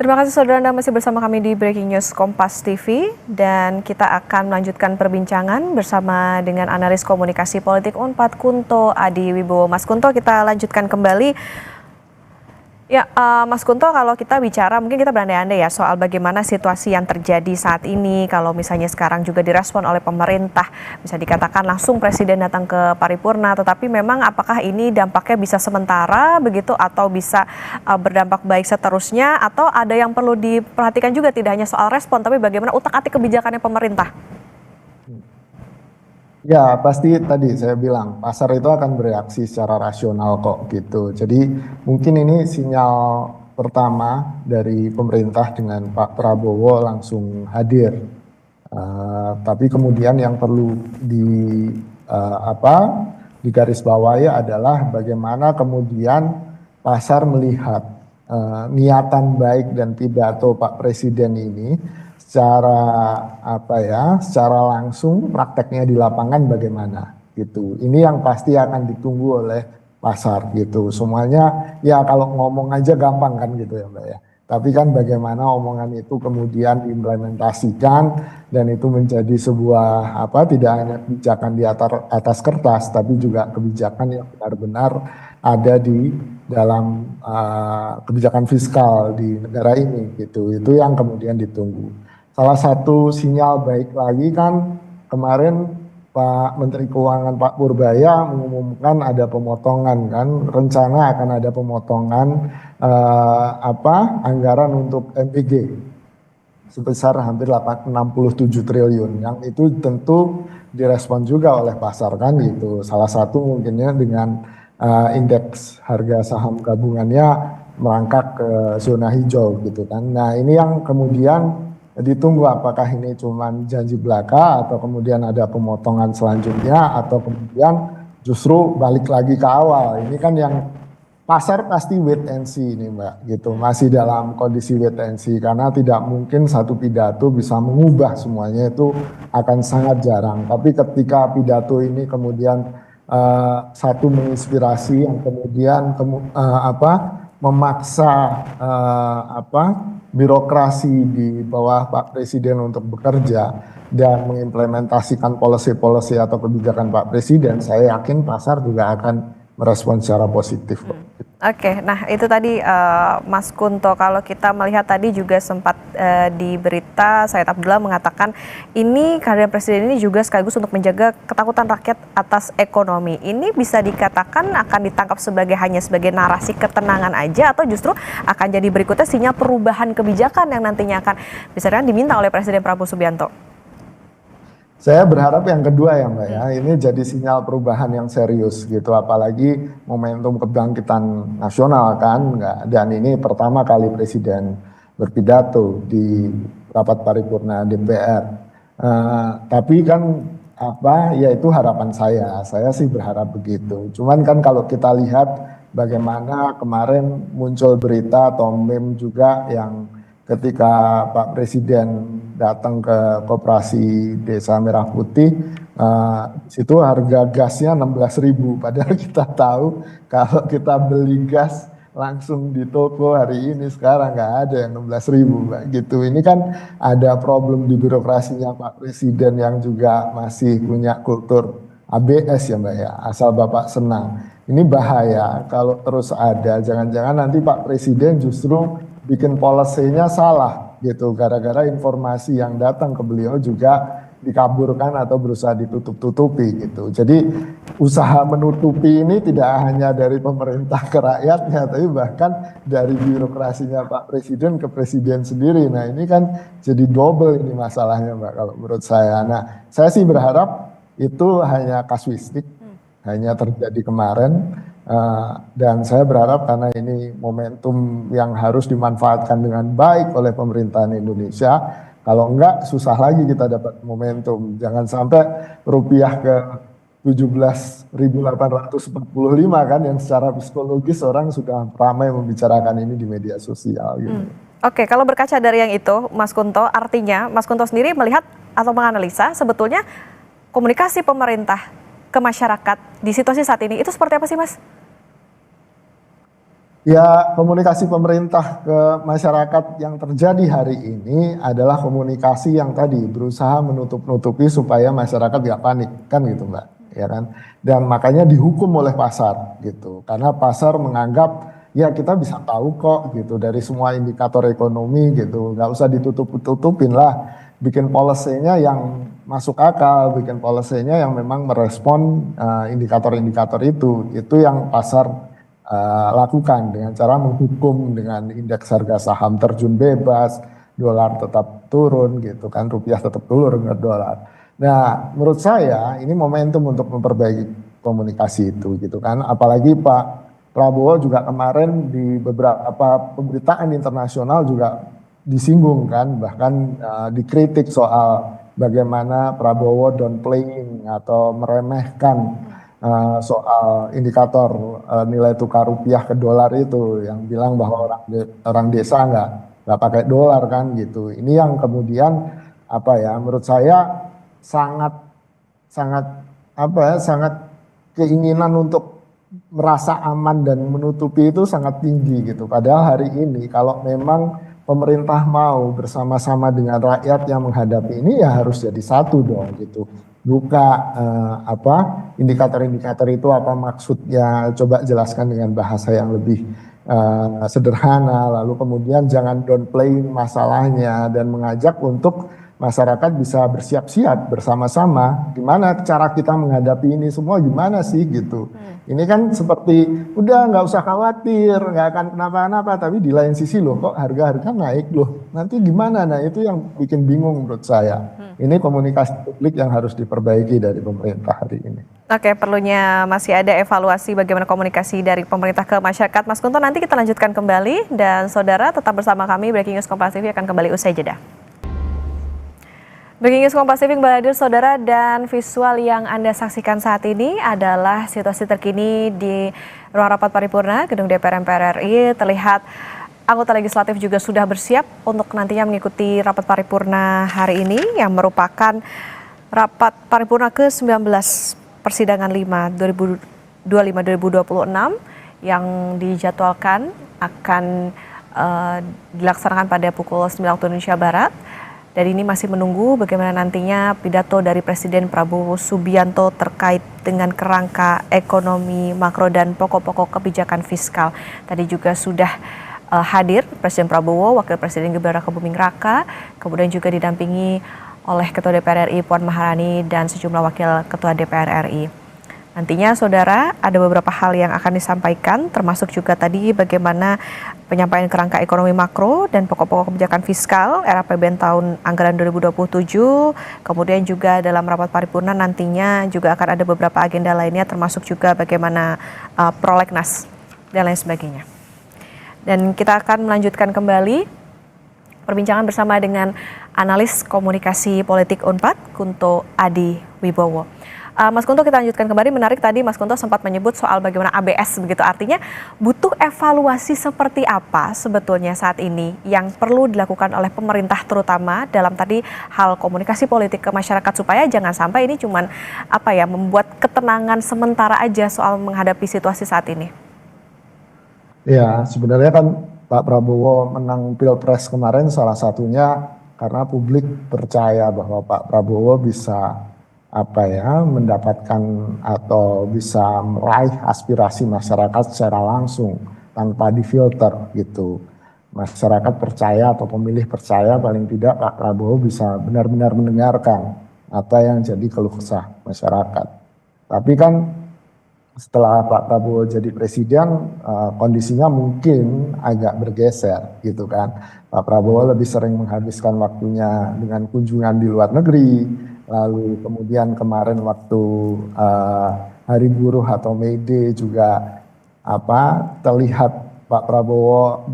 Terima kasih saudara, Anda masih bersama kami di Breaking News Kompas TV dan kita akan melanjutkan perbincangan bersama dengan analis komunikasi politik Unpad Kunto Adi Wibowo. Mas Kunto, kita lanjutkan kembali. Ya, Mas Kunto, kalau kita bicara mungkin kita berandai-andai ya soal bagaimana situasi yang terjadi saat ini. Kalau misalnya sekarang juga direspon oleh pemerintah, bisa dikatakan langsung Presiden datang ke paripurna, tetapi memang apakah ini dampaknya bisa sementara begitu atau bisa berdampak baik seterusnya, atau ada yang perlu diperhatikan juga tidak hanya soal respon tapi bagaimana utak-atik kebijakannya pemerintah? Ya, pasti tadi saya bilang pasar itu akan bereaksi secara rasional kok gitu. Jadi mungkin ini sinyal pertama dari pemerintah dengan Pak Prabowo langsung hadir. Tapi kemudian yang perlu digarisbawahi adalah bagaimana kemudian pasar melihat niatan baik dan pidato Pak Presiden ini secara langsung prakteknya di lapangan bagaimana gitu. Ini yang pasti akan ditunggu oleh pasar gitu. Semuanya ya kalau ngomong aja gampang kan gitu ya Mbak ya. Tapi kan bagaimana omongan itu kemudian diimplementasikan dan itu menjadi sebuah tidak hanya kebijakan di atas kertas tapi juga kebijakan yang benar-benar ada di dalam kebijakan fiskal di negara ini gitu. Itu yang kemudian ditunggu. Salah satu sinyal baik lagi kan kemarin Pak Menteri Keuangan Pak Purbaya mengumumkan ada pemotongan kan, rencana akan ada pemotongan anggaran untuk MPG sebesar hampir 67 triliun, yang itu tentu direspon juga oleh pasar kan gitu. Salah satu mungkinnya dengan indeks harga saham gabungannya merangkak ke zona hijau gitu kan. Nah ini yang kemudian ditunggu apakah ini cuma janji belaka atau kemudian ada pemotongan selanjutnya atau kemudian justru balik lagi ke awal. Ini kan yang pasar pasti wait and see ini Mbak gitu, masih dalam kondisi wait and see karena tidak mungkin satu pidato bisa mengubah semuanya, itu akan sangat jarang. Tapi ketika pidato ini kemudian satu menginspirasi yang kemudian memaksa birokrasi di bawah Pak Presiden untuk bekerja dan mengimplementasikan policy-policy atau kebijakan Pak Presiden, saya yakin pasar juga akan merespon secara positif. Oke, nah itu tadi Mas Kunto, kalau kita melihat tadi juga sempat di berita Said Abdullah mengatakan ini kehadiran Presiden ini juga sekaligus untuk menjaga ketakutan rakyat atas ekonomi. Ini bisa dikatakan akan ditangkap hanya sebagai narasi ketenangan aja atau justru akan jadi berikutnya sinyal perubahan kebijakan yang nantinya akan misalnya diminta oleh Presiden Prabowo Subianto? Saya berharap yang kedua ya Mbak ya, ini jadi sinyal perubahan yang serius gitu, apalagi momentum kebangkitan nasional kan, dan ini pertama kali Presiden berpidato di rapat paripurna DPR. Tapi kan ya itu harapan saya sih berharap begitu. Cuman kan kalau kita lihat bagaimana kemarin muncul berita atau meme juga yang ketika Pak Presiden datang ke Koperasi Desa Merah Putih, situ harga gasnya 16.000, padahal kita tahu kalau kita beli gas langsung di toko hari ini sekarang nggak ada yang 16.000 Mbak gitu. Ini kan ada problem di birokrasinya Pak Presiden yang juga masih punya kultur ABS ya Mbak ya, asal Bapak senang. Ini bahaya kalau terus ada, jangan-jangan nanti Pak Presiden justru bikin policy-nya salah gitu, gara-gara informasi yang datang ke beliau juga dikaburkan atau berusaha ditutup-tutupi gitu. Jadi usaha menutupi ini tidak hanya dari pemerintah ke rakyatnya, tapi bahkan dari birokrasinya Pak Presiden ke Presiden sendiri. Nah ini kan jadi double ini masalahnya Mbak kalau menurut saya. Nah saya sih berharap itu hanya kasuistik, hanya terjadi kemarin. Dan saya berharap karena ini momentum yang harus dimanfaatkan dengan baik oleh pemerintahan Indonesia, kalau enggak susah lagi kita dapat momentum. Jangan sampai rupiah ke 17.845 kan, yang secara psikologis orang sudah ramai membicarakan ini di media sosial gitu. Oke, kalau berkaca dari yang itu Mas Kunto, artinya Mas Kunto sendiri melihat atau menganalisa sebetulnya komunikasi pemerintah ke masyarakat di situasi saat ini itu seperti apa sih Mas? Ya, komunikasi pemerintah ke masyarakat yang terjadi hari ini adalah komunikasi yang tadi berusaha menutup-nutupi supaya masyarakat nggak panik, kan gitu Mbak, ya kan? Dan makanya dihukum oleh pasar gitu, karena pasar menganggap ya kita bisa tahu kok gitu dari semua indikator ekonomi gitu, nggak usah ditutup-tutupin lah, bikin policy-nya yang masuk akal, bikin policy-nya yang memang merespon indikator-indikator itu yang pasar lakukan dengan cara menghukum dengan indeks harga saham terjun bebas, dolar tetap turun gitu kan, rupiah tetap turun ke dolar. Nah, menurut saya ini momentum untuk memperbaiki komunikasi itu gitu kan, apalagi Pak Prabowo juga kemarin di beberapa pemberitaan internasional juga disinggung kan, bahkan dikritik soal bagaimana Prabowo downplaying atau meremehkan soal indikator nilai tukar rupiah ke dolar itu yang bilang bahwa orang desa nggak pakai dolar kan gitu. Ini yang kemudian apa ya menurut saya sangat sangat apa ya sangat keinginan untuk merasa aman dan menutupi itu sangat tinggi gitu. Padahal hari ini kalau memang pemerintah mau bersama-sama dengan rakyat yang menghadapi ini ya harus jadi satu dong gitu. Buka apa indikator-indikator itu apa maksudnya, coba jelaskan dengan bahasa yang lebih sederhana, lalu kemudian jangan downplay masalahnya dan mengajak untuk masyarakat bisa bersiap-siap bersama-sama gimana cara kita menghadapi ini semua gimana sih gitu. Ini kan seperti udah nggak usah khawatir nggak akan kenapa-napa, tapi di lain sisi loh kok harga-harga naik loh nanti gimana, nah itu yang bikin bingung menurut saya. Ini komunikasi publik yang harus diperbaiki dari pemerintah hari ini. Oke, perlunya masih ada evaluasi bagaimana komunikasi dari pemerintah ke masyarakat. Mas Kunto, nanti kita lanjutkan kembali dan saudara tetap bersama kami. Breaking News Kompas TV akan kembali usai jeda. Breaking News Kompas TV kembali hadir saudara, dan visual yang Anda saksikan saat ini adalah situasi terkini di ruang rapat paripurna Gedung DPR MPR RI. Terlihat anggota legislatif juga sudah bersiap untuk nantinya mengikuti rapat paripurna hari ini yang merupakan rapat paripurna ke-19 persidangan 5 2025-2026 yang dijadwalkan akan dilaksanakan pada pukul 9 waktu Indonesia Barat. Dan ini masih menunggu bagaimana nantinya pidato dari Presiden Prabowo Subianto terkait dengan kerangka ekonomi makro dan pokok-pokok kebijakan fiskal. Tadi juga sudah hadir Presiden Prabowo, Wakil Presiden Gibran Rakabuming Raka, kemudian juga didampingi oleh Ketua DPR RI Puan Maharani dan sejumlah Wakil Ketua DPR RI. Nantinya saudara ada beberapa hal yang akan disampaikan, termasuk juga tadi bagaimana penyampaian kerangka ekonomi makro dan pokok-pokok kebijakan fiskal RAPBN tahun anggaran 2027. Kemudian juga dalam rapat paripurna nantinya juga akan ada beberapa agenda lainnya, termasuk juga bagaimana prolegnas dan lain sebagainya. Dan kita akan melanjutkan kembali perbincangan bersama dengan analis komunikasi politik Unpad, Kunto Adi Wibowo. Mas Kunto, kita lanjutkan kembali. Menarik tadi Mas Kunto sempat menyebut soal bagaimana ABS begitu. Artinya butuh evaluasi seperti apa sebetulnya saat ini yang perlu dilakukan oleh pemerintah, terutama dalam tadi hal komunikasi politik ke masyarakat, supaya jangan sampai ini cuman membuat ketenangan sementara aja soal menghadapi situasi saat ini. Ya, sebenarnya kan Pak Prabowo menang Pilpres kemarin salah satunya karena publik percaya bahwa Pak Prabowo bisa mendapatkan atau bisa meraih aspirasi masyarakat secara langsung tanpa difilter gitu. Masyarakat percaya atau pemilih percaya paling tidak Pak Prabowo bisa benar-benar mendengarkan apa yang jadi keluh kesah masyarakat. Tapi kan setelah Pak Prabowo jadi presiden, kondisinya mungkin agak bergeser gitu kan. Pak Prabowo lebih sering menghabiskan waktunya dengan kunjungan di luar negeri, lalu kemudian kemarin waktu Hari Buruh atau May Day juga terlihat Pak Prabowo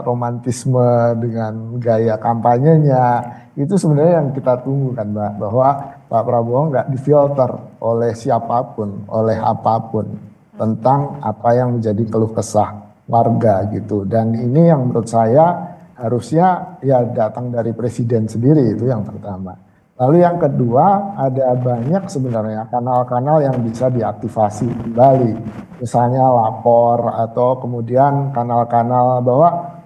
beromantisme dengan gaya kampanyenya. Itu sebenarnya yang kita tunggu kan Mbak, bahwa Pak Prabowo nggak difilter oleh siapapun, oleh apapun tentang apa yang menjadi keluh kesah warga gitu. Dan ini yang menurut saya harusnya ya datang dari presiden sendiri, itu yang pertama. Lalu yang kedua, ada banyak sebenarnya kanal-kanal yang bisa diaktifasi kembali. Misalnya lapor atau kemudian kanal-kanal bahwa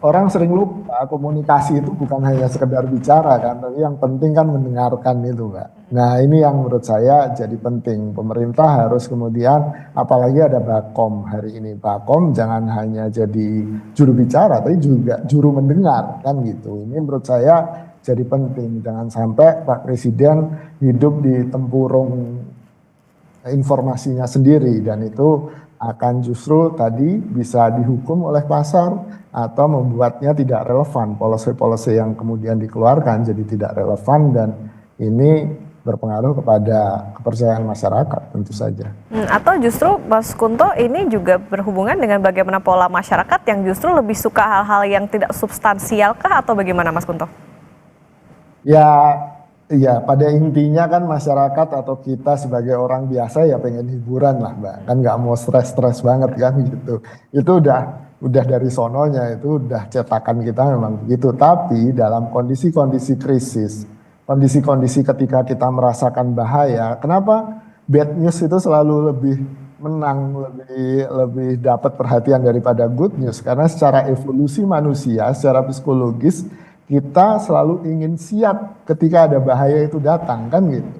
orang sering lupa komunikasi itu bukan hanya sekedar bicara kan, tapi yang penting kan mendengarkan itu, Mbak. Nah, ini yang menurut saya jadi penting. Pemerintah harus kemudian, apalagi ada Bakom hari ini. Bakom jangan hanya jadi juru bicara, tapi juga juru mendengar kan gitu. Ini menurut saya jadi penting. Jangan sampai Pak Presiden hidup di tempurung informasinya sendiri dan itu akan justru tadi bisa dihukum oleh pasar atau membuatnya tidak relevan, policy-policy yang kemudian dikeluarkan jadi tidak relevan dan ini berpengaruh kepada kepercayaan masyarakat tentu saja. Atau justru Mas Kunto ini juga berhubungan dengan bagaimana pola masyarakat yang justru lebih suka hal-hal yang tidak substansial kah atau bagaimana Mas Kunto? Ya, pada intinya kan masyarakat atau kita sebagai orang biasa ya pengen hiburan lah, Mbak. Kan nggak mau stres-stres banget kan gitu. Itu udah dari sononya, itu udah cetakan kita memang begitu. Tapi dalam kondisi-kondisi krisis, kondisi-kondisi ketika kita merasakan bahaya, kenapa bad news itu selalu lebih menang, lebih dapat perhatian daripada good news? Karena secara evolusi manusia, secara psikologis, kita selalu ingin siap ketika ada bahaya itu datang kan gitu,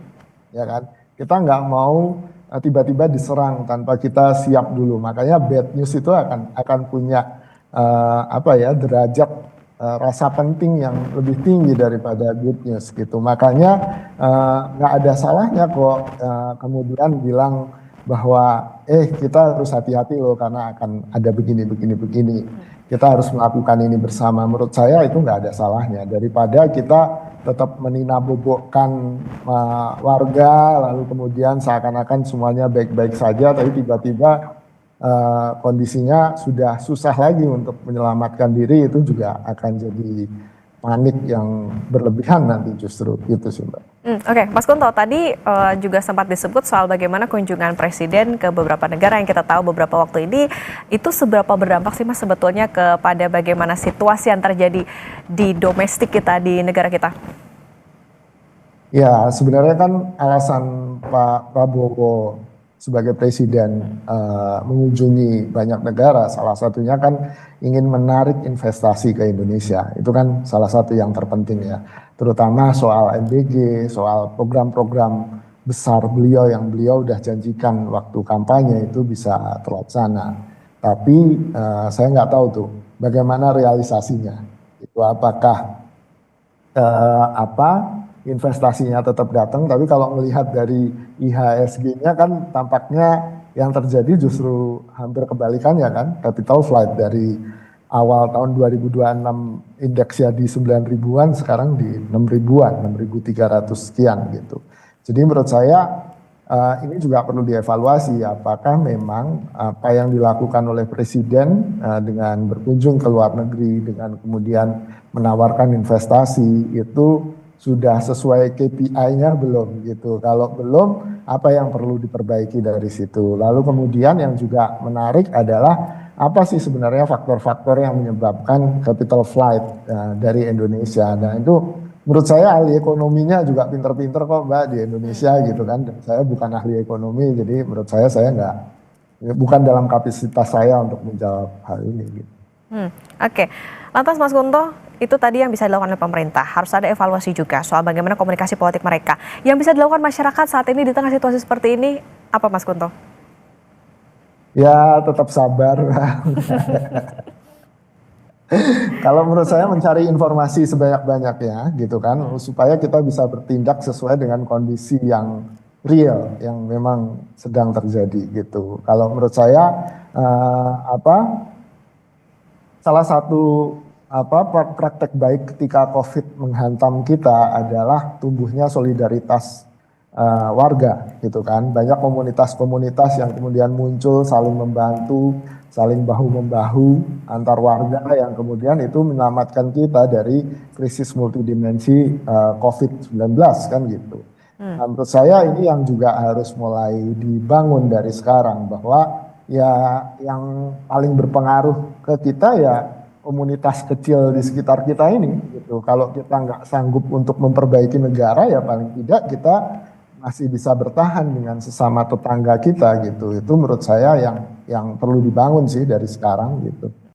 ya kan? Kita nggak mau tiba-tiba diserang tanpa kita siap dulu. Makanya bad news itu akan punya derajat rasa penting yang lebih tinggi daripada good news gitu. Makanya nggak ada salahnya kok kemudian bilang bahwa kita harus hati-hati loh karena akan ada begini. Kita harus melakukan ini bersama. Menurut saya itu nggak ada salahnya daripada kita tetap meninabobokkan warga lalu kemudian seakan-akan semuanya baik-baik saja tapi tiba-tiba kondisinya sudah susah lagi untuk menyelamatkan diri, itu juga akan jadi panik yang berlebihan nanti justru gitu sih, Mbak. Oke, Mas Kunto, tadi juga sempat disebut soal bagaimana kunjungan Presiden ke beberapa negara yang kita tahu beberapa waktu ini, itu seberapa berdampak sih Mas sebetulnya kepada bagaimana situasi yang terjadi di domestik kita, di negara kita? Ya, sebenarnya kan alasan Pak Prabowo sebagai presiden mengunjungi banyak negara, salah satunya kan ingin menarik investasi ke Indonesia. Itu kan salah satu yang terpenting ya, terutama soal MBG, soal program-program besar beliau yang beliau udah janjikan waktu kampanye itu bisa terlaksana. Tapi saya nggak tahu tuh bagaimana realisasinya. Itu apakah investasinya tetap datang, tapi kalau melihat dari IHSG-nya kan tampaknya yang terjadi justru hampir kebalikannya kan, capital flight dari awal tahun 2026 indeksnya di 9 ribuan, sekarang di 6 ribuan, 6.300 sekian gitu. Jadi menurut saya ini juga perlu dievaluasi apakah memang apa yang dilakukan oleh Presiden dengan berkunjung ke luar negeri, dengan kemudian menawarkan investasi itu sudah sesuai KPI-nya belum gitu. Kalau belum, apa yang perlu diperbaiki dari situ. Lalu kemudian yang juga menarik adalah apa sih sebenarnya faktor-faktor yang menyebabkan capital flight dari Indonesia. Nah itu menurut saya ahli ekonominya juga pinter-pinter kok Mbak di Indonesia gitu kan. Saya bukan ahli ekonomi, jadi menurut saya nggak, bukan dalam kapasitas saya untuk menjawab hal ini gitu. Oke. Lantas Mas Kunto, itu tadi yang bisa dilakukan oleh pemerintah. Harus ada evaluasi juga soal bagaimana komunikasi politik mereka. Yang bisa dilakukan masyarakat saat ini di tengah situasi seperti ini, apa Mas Kunto? Ya tetap sabar. Kalau menurut saya mencari informasi sebanyak-banyaknya gitu kan, supaya kita bisa bertindak sesuai dengan kondisi yang real, yang memang sedang terjadi gitu. Kalau menurut saya salah satu praktek baik ketika COVID menghantam kita adalah tumbuhnya solidaritas warga gitu kan. Banyak komunitas-komunitas yang kemudian muncul saling membantu, saling bahu-membahu antar warga yang kemudian itu menyelamatkan kita dari krisis multidimensi COVID-19 kan gitu. Nah, menurut saya ini yang juga harus mulai dibangun dari sekarang, bahwa ya yang paling berpengaruh ke kita ya komunitas kecil di sekitar kita ini gitu. Kalau kita nggak sanggup untuk memperbaiki negara, ya paling tidak kita masih bisa bertahan dengan sesama tetangga kita gitu. Itu menurut saya yang perlu dibangun sih dari sekarang gitu.